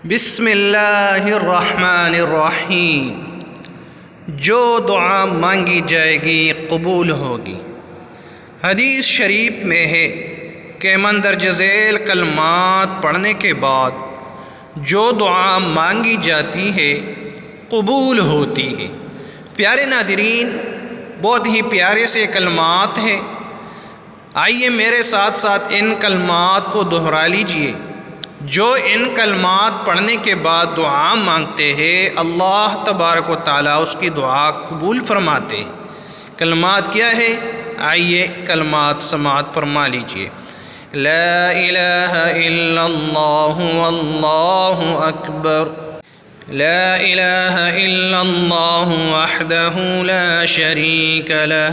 بسم اللہ الرحمن الرحیم۔ جو دعا مانگی جائے گی قبول ہوگی۔ حدیث شریف میں ہے کہ مندرجہ ذیل کلمات پڑھنے کے بعد جو دعا مانگی جاتی ہے قبول ہوتی ہے۔ پیارے ناظرین، بہت ہی پیارے سے کلمات ہیں، آئیے میرے ساتھ ساتھ ان کلمات کو دہرا لیجئے۔ جو ان کلمات پڑھنے کے بعد دعا مانگتے ہیں اللہ تبارک و تعالیٰ اس کی دعا قبول فرماتے ہیں۔ کلمات کیا ہے؟ آئیے کلمات سماعت فرما لیجئے۔ لا الہ الا اللہ واللہ اکبر، لا الہ الا اللہ وحدہ لا شریک لہ،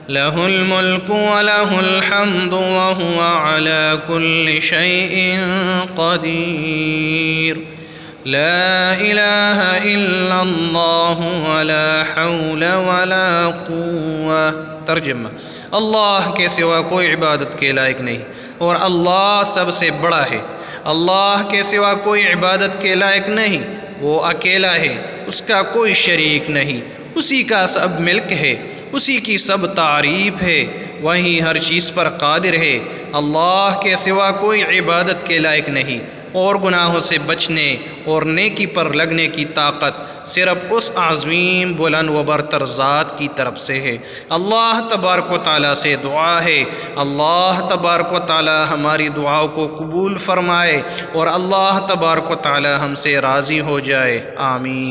لہ الملک ولہ الحمد وہو علی کل شیء قدیر، لا الہ الا اللہ ولا حول ولا قوة۔ ترجمہ: اللہ کے سوا کوئی عبادت کے لائق نہیں اور اللہ سب سے بڑا ہے۔ اللہ کے سوا کوئی عبادت کے لائق نہیں، وہ اکیلا ہے، اس کا کوئی شریک نہیں، اسی کا سب ملک ہے، اسی کی سب تعریف ہے، وہی ہر چیز پر قادر ہے۔ اللہ کے سوا کوئی عبادت کے لائق نہیں اور گناہوں سے بچنے اور نیکی پر لگنے کی طاقت صرف اس عظیم بلند و برتر ذات کی طرف سے ہے۔ اللہ تبارک و تعالیٰ سے دعا ہے، اللہ تبارک و تعالیٰ ہماری دعاؤں کو قبول فرمائے اور اللہ تبارک و تعالیٰ ہم سے راضی ہو جائے، آمین۔